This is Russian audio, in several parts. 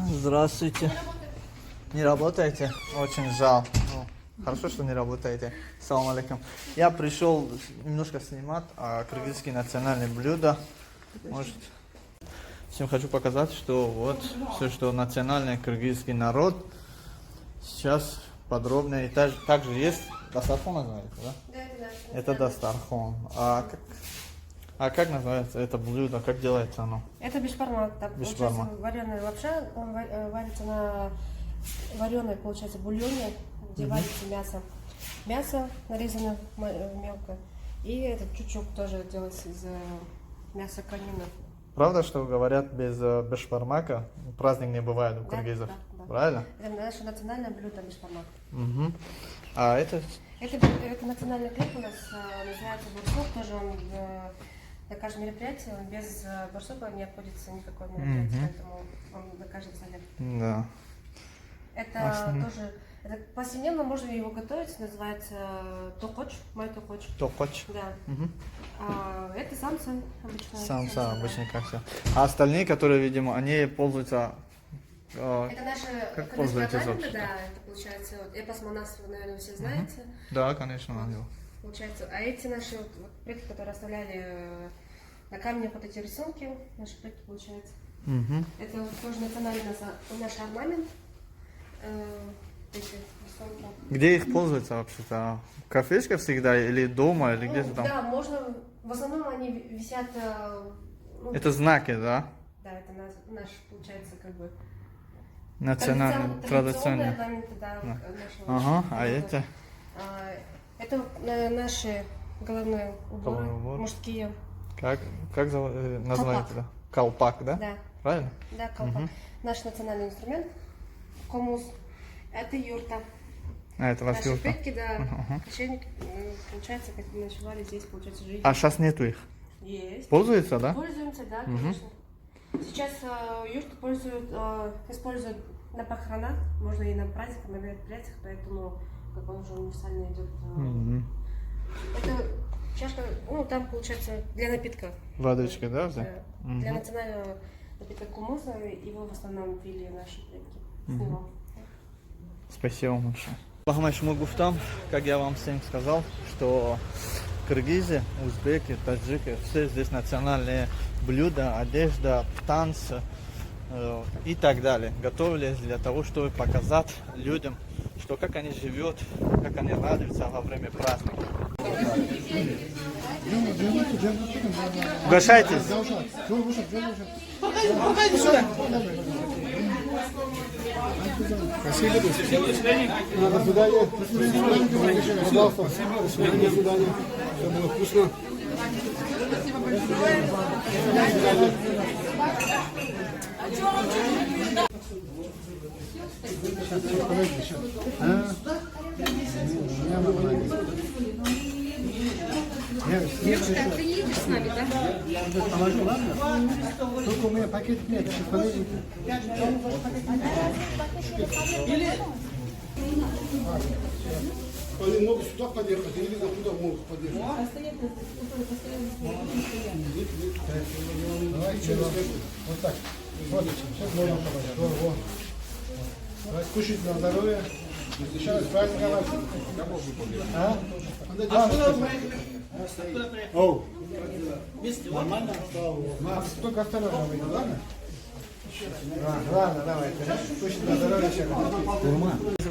Здравствуйте. Не работаете? Очень жаль. Хорошо, что не работаете. Салам алейкум. Я пришел немножко снимать кыргызские национальные блюда. Может, всем хочу показать, что вот все, что национальный кыргызский народ. Сейчас подробно. И также есть дастархон, называется, да? Да. Это дастархон. А как называется это блюдо? Как делается оно? Это бешбармак. Так, Бешбармак. получается, вареная лапша, он варится на вареной, получается, бульоне, где варится мясо. Мясо нарезано мелко. И этот чучук тоже делается из мяса конины. Правда, что говорят, без бешбармака праздник не бывает у кыргызов? Да. Правильно? Это наше национальное блюдо бешбармак. Угу. А это? Это национальный хлеб у нас, называется барсук, тоже он на каждом мероприятии, он без барсука не обходится никакое мероприятие, поэтому он на каждом столе. Да. Это тоже, повседневно можно его готовить, называется токоч, май токоч. Токоч. Да. Угу. Это самса обычно. Самса обычно как все. А остальные, которые, видимо, они пользуются... Это наши как пользуетесь орнаменты, да, это получается, эпос монастырь, вы, наверное, все знаете. Да, конечно, надо. Получается, а эти наши предки, которые оставляли на камнях вот эти рисунки, наши предки, получается. Угу. Это тоже национальный наш орнамент. Эти рисунки. Где их пользуются вообще-то? В кафешке всегда или дома, или где-то там? Да, можно, в основном они висят... Это знаки, да? Да, это наш, получается, как бы... Национальные, традиционные. Орнаменты, да, нашего. Ага, а это? Это наши головные уборы, Головной убор. мужские. Как название это? Колпак, да? Да. Правильно? Да, колпак. Наш национальный инструмент, комус, это юрта. А, это ваш Наши юрта. предки, да, священники, получается, как ночевали здесь, получается, жить. А сейчас нету их? Есть. Пользуются, да? Пользуемся, да, конечно. Сейчас юрту используют на похоронах, можно и на праздниках, на мероприятиях, поэтому как он уже универсально идет. Это чашка, там получается для напитка. Водочка, да, взять? Для национального напитка кумуса, его в основном пили наши предки. С него. Спасибо большое. Бахмаш Мугуфтам, как я вам всем сказал, что кыргызы, узбеки, таджики, все здесь национальные блюда, одежда, танцы и так далее. Готовились для того, чтобы показать людям, что как они живут, как они радуются во время праздника. Угощайтесь. Девушка, ты не едешь с нами, да? Только у меня пакет нет, подождите. Они могут сюда подъехать, или туда могут подъехать. Давайте вот так. Смотрите, сейчас можно помогать. Давайте кушать на здоровье. Еще раз праздника вас. А? Оу. Нормально? Только осторожно выйдет, ладно? Ладно, давайте. Кушать на здоровье.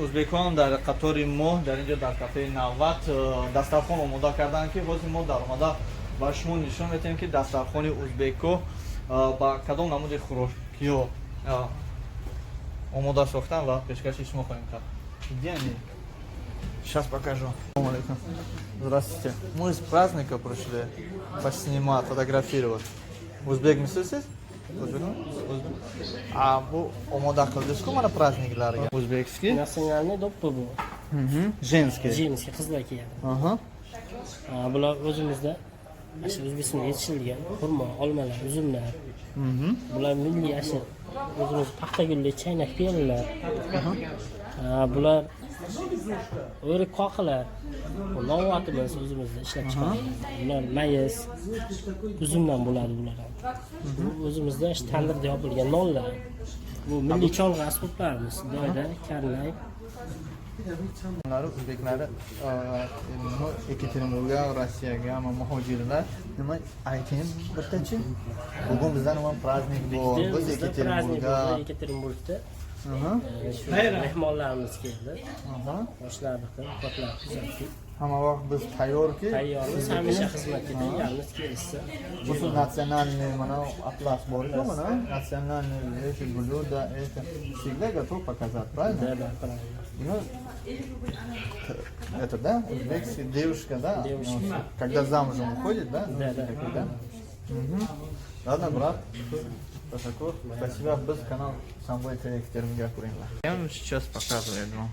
Узбекистон, который мы در کافه 90 دسترخوان آماده کردن که باز ما در آماده با شما نشون میدیم که دسترخوان ازبکو با کدام نمود خوراکی آماده ساختن و پیشکش شما خواهیم کرد. Где они? Сейчас покажу. Здравствуйте. Мы с праздника пришли поснимать, фотографировать. Узбек mislesiz? А bu omoda qildingiz-ku mana праздникларga. O'zbekskiy? Nasionalniy do'ppi bu. Женский. Женskiy qizlar kiyadi. Aha. Bular o'zimizda shu O'zbekistonda yetishtirilgan xurmo, olmalar, uzumlar. Bular milliy o'zimiz paxtagulli chaynak piyolalar. Bular o'rik qoqilar. Novotimiz o'zimizda ishlab chiqarilgan. Bular mayiz, uzumdan bo'ladi bular ham. Bu o'zimizda tandirda yopilgan nonlar. Bu milliy cholg'u asboblarimiz. Doyda, karnay. O'zbeklari Ekaterinburgga, Rossiyaga, muhojirlar nima ayting bittachi. Bugun bizda nima prazdnik bor. Biz Ekaterinburgga, Ekaterinburgda aha, shu mehmonlarimiz keldi. aha. Yoshlarni qilib, kuzatdik. Hamma vaqt biz tayyorki. Tayyormiz, hamisha xizmatga tayyormiz kelishsa. Bu национальный mana atlas bor-ku mana. Национальный эти блюда, это всегда готов показать, правильно? Да, правильно. Ну, это, да, узбекская девушка, да? Девушка. Ну, когда замужем уходит, да? Да, да. Да? Мгм. Ладно, брат. Ташакур. Спасибо. Biz канал Samboy TV Екатеринбурга ko'ringlar. Я вам сейчас показываю вам.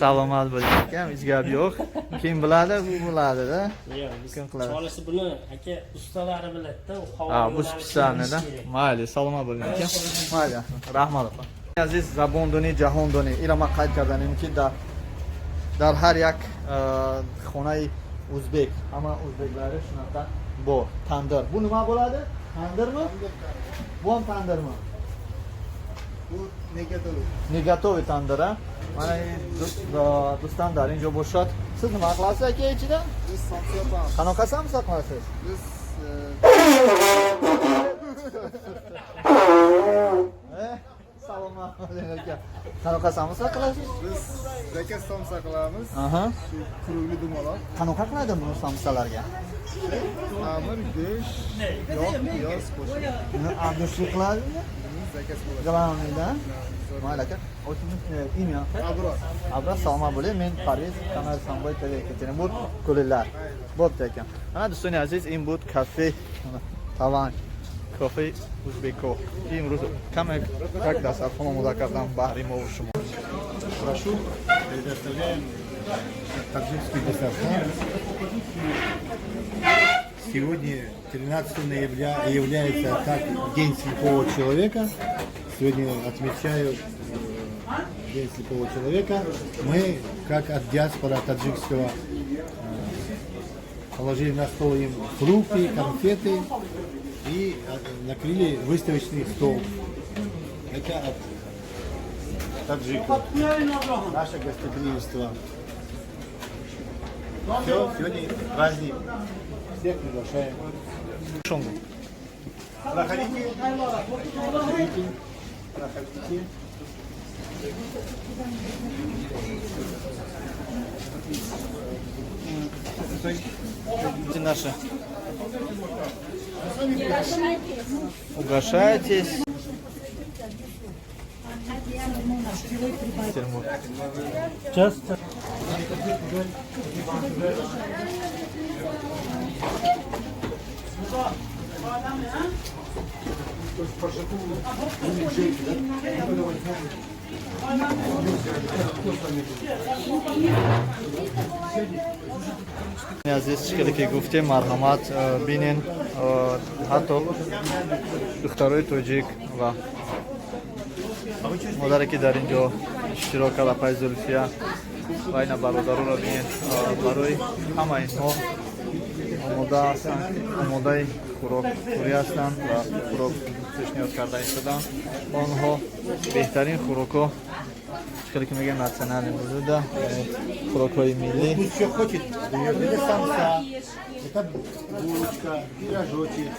Salomat bo'ling akam, hech gap yo'q. Kim biladi, bu biladi-da. Yo'q, biz Kim qiladi? cholisi buni aka ustalari biladi-da, u Ha, bu spesialni-da. Mayli, salomat bo'ling akam. Mayli, rahmat opa. Aziz zabon doni, jahon doni. Ila man qayd kardanim ki dar har yak xonai o'zbek, hamma o'zbeklari shunaqa bor. Tandir. Bu nima bo'ladi? Tandirmi? Bu ham tandirmi? Bu negatovi. Negatoviy tandir, ha? Mana do'stam dar injo bo'shat. Siz nima qilasiz aka ichida? Biz somsa yapamiz. Qanaqa samsa qilasiz? Biz Salomat bo'ling aka. Qanaqa samsa qilasiz? biz zaka somsa qilamiz. Aha. Shu kurugli dumaloq. Qanaqa qiladi buni samsalarga? Amir, go'sht, yog', piyoz qo'shib Buni abdushlik qiladimi? zakasi bo'ladi. Galanida. Mayli aka. O'zingiz imya. Abror. Abra salomat bo'ling. Men Paris, kanal Samboy TV Екатеринбург ko'ringlar. Bo'pti aka. Mana do'stlar aziz, in bud kafe. Tavan. Кофе Узбеков. Имрӯз как дастархона музаккардан баҳри мо ва шумо. Прошу, предоставляем таджикский дастархан. Сегодня 13 ноября является как День слепого человека. Сегодня отмечают День слепого человека. Мы, как от диаспора таджикского, положили на стол им фрукты, конфеты и накрыли выставочный стол. Это от таджиков. Наше гостеприимство. Все, сегодня праздник. Всех приглашаем. Шонгу. Проходите. Проходите. Проходите. Наши. Угощайтесь. Just Aziz shikali ki gufte marhamat binin hatto духтарои тоҷик ва модаре ки дар инҷо иштирок карда пай зулфия ва ина бародаронро бинед барои ҳама инҳо омода ҳастанд, омодаи хӯрокхӯрӣ ҳастанд ва хӯрок пешниҳод карда истодаанд. Онҳо беҳтарин хӯрокҳо шикали ки мегӯем национальный блюда, хӯрокҳои миллӣ. Пусть все хочет, это самса, это булочка, пирожочек,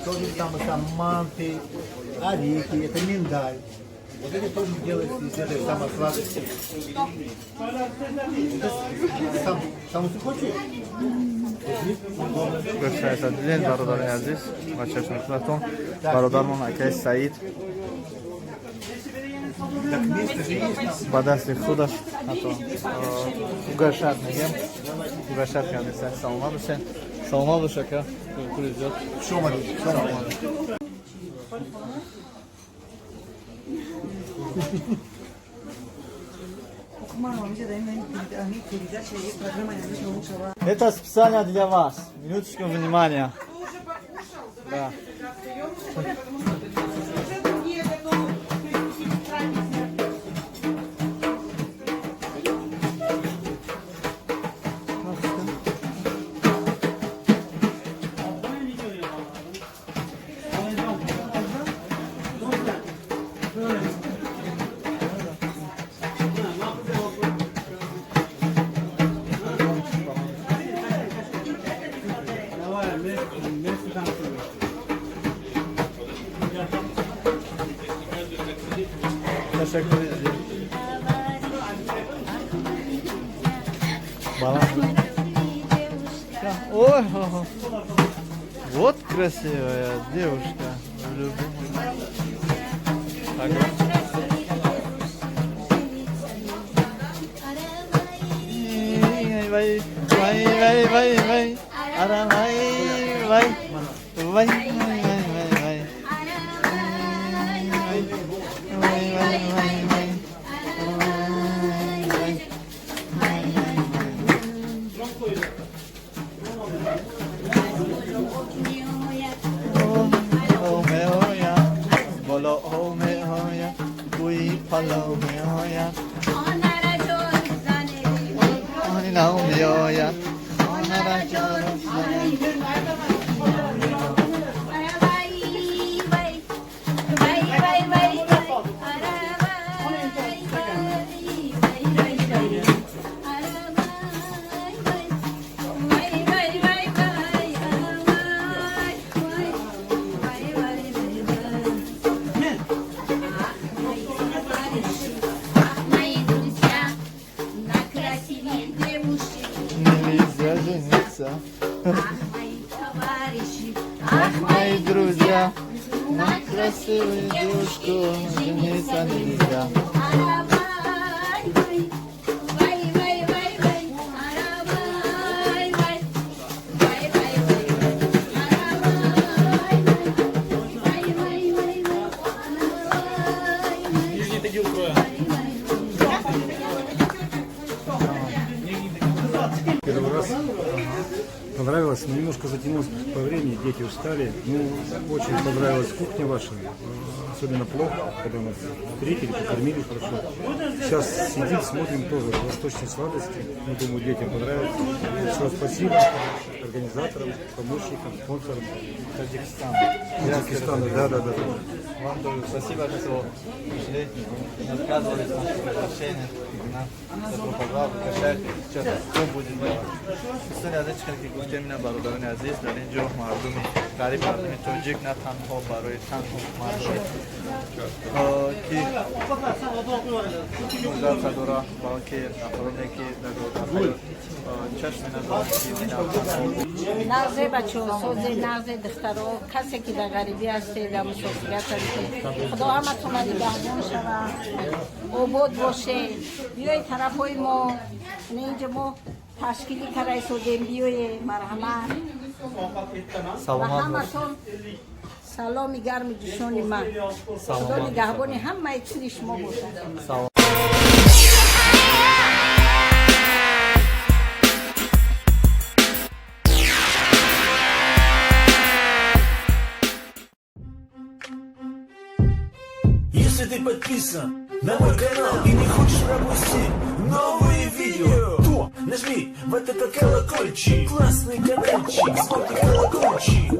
тоже самса, манты, орехи, это миндаль. Вот это тоже делается из этой самой сладости. Это самсу хочет? Гӯштаисадилен бародари азиз ва чашмихӯратон бародармон акаи Саид Так место же есть там. ба дасти худаш ҳатто угашат мегем угашат кардеса. Саломат бошед. Саломат бош ака. Пули зиёд. Что мы Это специально для вас. Минуточку внимания. Да. Teşekkür ederim. Баланс. Ой, вот красивая девушка. Так. Вай, вай, вай, вай, вай, ара, вай, вай, вай, вай, вай, вай, вай, вай, вай, вай. Нельзя жениться. Ах, мои друзья, на красивую девушку жениться нельзя. Первый раз понравилось, но немножко затянулось по времени, дети устали. Ну, очень понравилась кухня ваша, особенно плов, когда нас встретили, покормили хорошо. Сейчас сидим, смотрим тоже восточные сладости. Я думаю, детям понравится. Все, спасибо организаторам, помощникам, спонсорам. Таджикистана, да. Вам тоже спасибо, что пришли, не отказывались от приглашения. Добро пожаловать, кошельки, сейчас все будет делать. История язычка, ки гуфте мина бародарони азиз, дар ин ҷо мардуми гариб, мардуми тоҷик на танҳо барои танҳо мардуми ки музаффар дора, балки афроде ки дар чашми надоранд ки нағзе бачаҳо сози нағзе духтаро касе ки дар ғарибӣ ҳастед дар мусофират ҳастед худо ҳаматона нигаҳбон шавад обод бошед биёед тарафҳои мо инҷо мо ташкилӣ кара истодем биёед марҳамат ва ҳаматон саломи гарми ҷӯшони ман худо нигаҳбони ҳамаи чизи шумо бошад. Если ты подписан на мой канал и не хочешь пропустить новые видео, то нажми в этот колокольчик, классный каналчик, смотри колокольчик.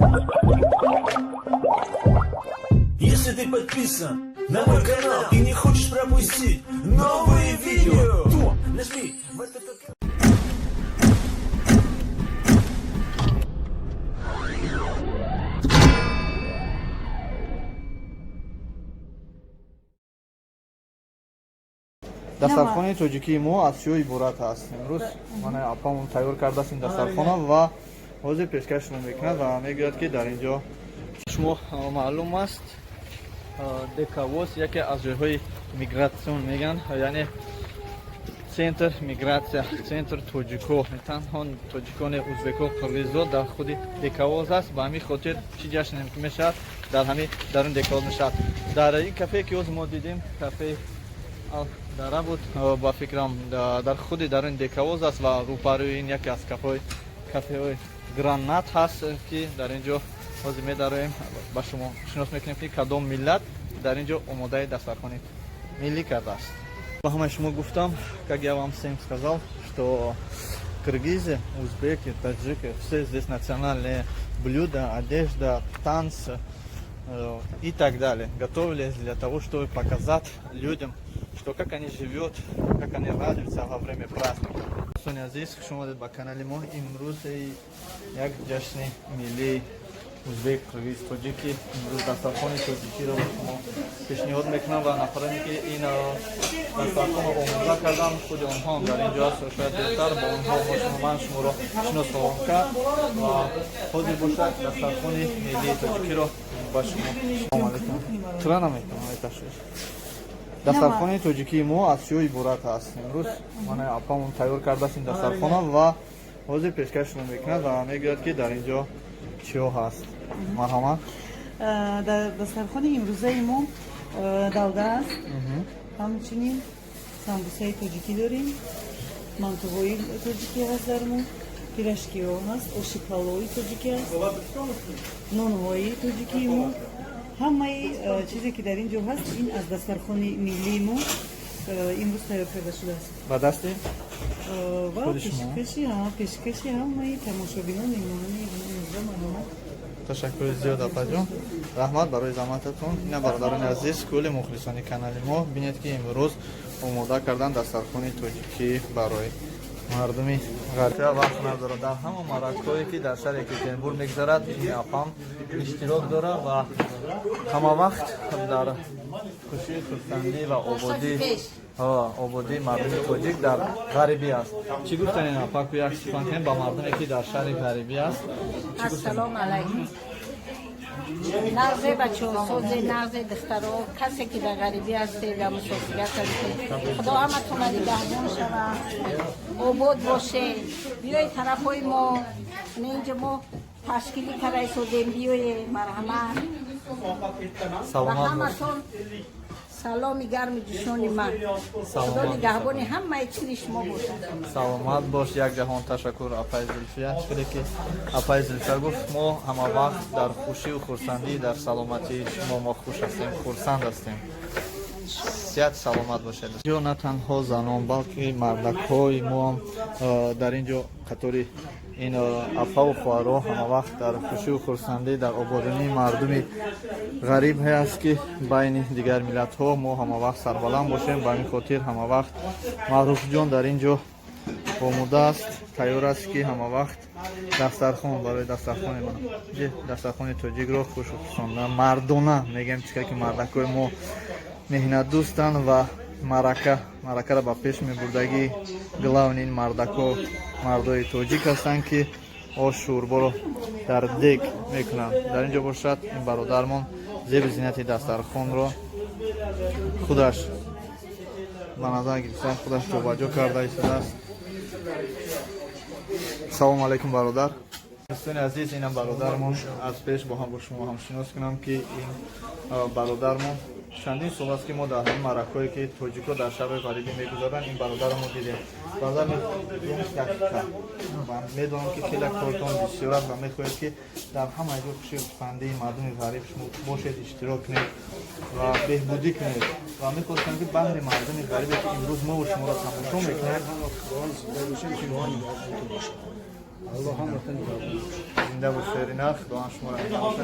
Если ты подписан на мой канал и не хочешь пропустить новые видео, то нажми в этот колокольчик. дастархони тоҷикии мо аз чӣ иборат аст? Имрӯз мана апамон тайёр кардааст ин дастархона ва ҳозир пешкашро мекунад ва мегӯяд ки дар ин ҷо шумо маълум аст декавоз яке аз ҷойҳои мигратсион мегӯянд, яъне центр мигратсия, центр тоҷико, танҳо тоҷикони узбеко, қирғизо дар худи декавоз аст. Ба ҳамин хотир чӣ ҷашне ки мешавад дар ин декавоз мешавад. Дар ин кафе ки ҳозир мо дидем, кафе дара буд, ба фикрам дар худи дар ин декавоз аст ва рӯпарӯи ин яке аз кафеҳои гранат ҳаст ки дар ин ҷо ҳозир медароем ба шумо шинос мекунем ки кадом миллат дар ин ҷо омодаи дастархони миллӣ кардааст. Ба ҳамаи шумо гуфтам, как я вам всем сказал, что киргизы, узбеки, таджики, все здесь национальные блюда, одежда, танцы и так далее. Готовились для того, чтобы показать людям, что как они живут, как они радуются во время праздника. Соня Азиз, шумо ба канали мо имрӯз як ҷашни миллии узбек, кыргыз, тоджики, имрӯз дастархони тоҷикиро шумо пешниҳод мекунам ва нафаране ки ин дастархонро омӯза кардам, худи онҳо ҳам дар ин ҷо ҳаст, шояд беҳтар ба онҳо ман шуморо шинос хоҳам кард ва ҳозир бошад дастархони миллии тоҷикиро ба шумо. Салом алейкум. Тура наметавонам ташвиш. Дастархони тоҷикии мо аз чӣ иборат аст? Имрӯз ман апамон тайёр кардааст ин дастархонро ва ҳозир пешкашро мекунад ва мегӯяд ки дар ин ҷо чиҳо ҳаст. Марҳамат. Дастархони имрӯзаи мо далда аст. Ҳамчунин самбусаи тоҷикӣ дорем, мантувои тоҷикӣ ҳаст дар мо, пирашкиҳо ҳаст, оши палои тоҷикӣ аст, нонҳои тоҷикии мо. Ҳамаи чизе ки дар ин ҷо ҳаст, ин аз дастархони миллии мо имрӯз тайёр карда шудааст. Ба дасти ва пешкаши ҳамаи тамошобинон меҳмонони имрӯза марҳамат. Ташаккури зиёд апаҷон. Раҳмат барои заҳмататон. Ина бародарони азиз, кӯли мухлисони канали мо, бинед ки имрӯз омода кардан дастархони тоҷикӣ барои мардуми ғарбия вақт надорад. Дар ҳама маракҳое ки дар шаҳри Екатеринбург мегузарад, ин апам иштирок дорад ва ҳама вақт дар хушӣ, хурсандӣ ва ободии мардуми тоҷик дар ғарибӣ аст. Чӣ гуфтанин апаку як сухан кунем ба мардуме ки дар шаҳри ғарибӣ аст? Ассалому алайкум. Нағзе бачаҳосози нағзе духтаро, касе ки дар ғарибӣ ҳастед ва мусофират ҳастед, худо ҳаматона нигаҳбон шавад, обод бошед. Биёед тарафҳои мо, инҷо мо ташкилӣ карда истодем, биёед марҳамат. Ва ҳаматон саломи гарми ҷӯшони ман. Худо нигаҳбони ҳамаи чизи шумо бошад. Саломат бош. Як ҷаҳон ташаккур апай Зулфия. Чизе ки апай Зулфия гуфт, мо ҳама вақт дар хушию хурсандӣ, дар саломатии шумо мо хуш ҳастем, хурсанд ҳастем. Сиҳат саломат бошед. Ҷо на танҳо занон, балки мардакҳои мо ҳам дар ин ҷо қатори ин апаву хоҳаро ҳама вақт дар хушию хурсандӣ, дар ободонии мардуми ғариб ҳаст ки байни дигар миллатҳо мо ҳама вақт сарбаланд бошем. Ба ҳамин хотир ҳама вақт Маъруфҷон дар ин ҷо омодааст, тайёр аст ки ҳама вақт дастархон барои дастархони ман дастархони тоҷикро хушхусонда мардона мегӯем, чӣ ки мардакҳои мо меҳнатдӯстанд ва маъракаро ба пеш мебурдагӣ главни ин мардакҳо мардои тоҷик ҳастанд ки ош шӯрборо дар дег мекунанд. Дар ин ҷо бошад ин бародармон зеби зиннати дастархонро худаш ба назар гирифта, худаш ҷобаҷо карда истодааст. Салому алейкум бародар. Дӯстони азиз, инам бародармон. Аз пеш бо шумо ҳам шинос кунам ки ин бародармон чандин сол аст ки мо дар ҳамин маъракҳое ки тоҷикҳо дар шаҳри ғарибӣ мегузаранд, ин бародарамро дидем. Бародар медонам ки хеле кортон бисёр аст ва мехоҳед ки дар ҳамаи ҷо хуши хурсандии мардуми ғариб шумо бошед, иштирок кунед ва беҳбудӣ кунед. Ва мехостам ки баъзе мардуми ғарибе ки имрӯз мо шуморо тамошо мекунем, зинда бошед. Ина худоам шуморо мебарад.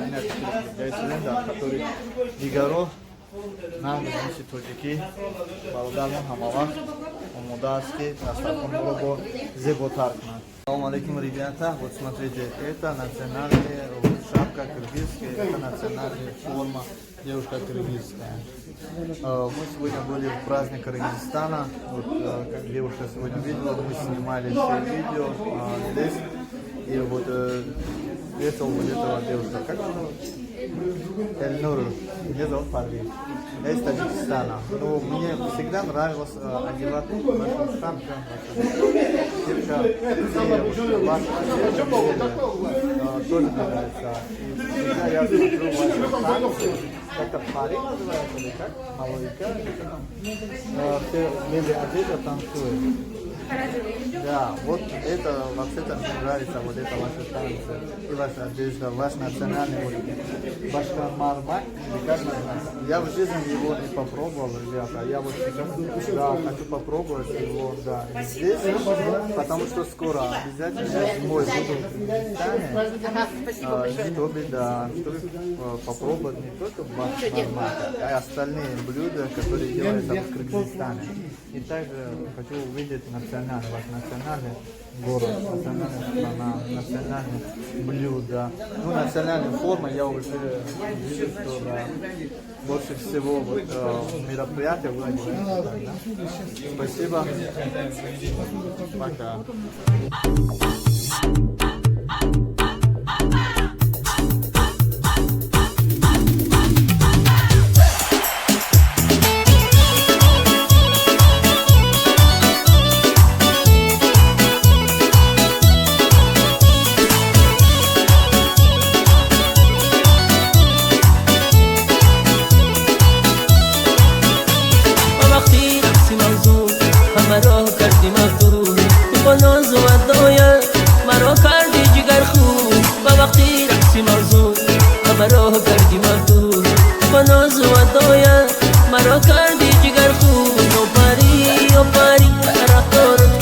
Дар қатори дигаро нағди ҷинси тоҷикӣ бародармон ҳама вақт омода аст ки дастархонро бо зеботар кунад. Салому алейкум, ребята. Вот смотрите, это национальная шапка кыргызская, это национальная форма девушка кыргызская. Мы сегодня были в праздник Кыргызстана. Вот, как девушка сегодня видела, мы снимали все видео здесь. И вот весел вот этого девушка. Как она зовут? Эльнур. Меня зовут Парвин. Я из Таджикистана. Но мне всегда нравилось одевать нашу шапку. Девушка, тоже нравится. И всегда я смотрю ваши танцы. Как-то парик называется, или как? Маловика, или что там? Все белые одежды танцуют. Да, вот это вообще-то мне нравится, вот это ваши танцы, и ваша одежда, ваш национальный уровень. Башкамармак, как называется? Я в жизни его не попробовал, ребята, я вот сейчас, да, хочу попробовать его, да, здесь, потому что скоро обязательно я зимой буду в Кыргызстане, чтобы попробовать не только башкамармак, а и остальные блюда, которые делаются в Кыргызстане. И также хочу увидеть национальный национальный, ваш национальный город, национальная страна, национальные блюда. Ну, национальная форма, я уже вижу, что да, больше всего вот, мероприятия вы одеваете так, да? Спасибо. Пока. مرا کردی مفتون با ناز و ادایا مرا کردی جگر خون و وقتی رقصی موزون مرا کردی مفتون با ناز و ادایا مرا کردی جگر خون و پاری طرفدار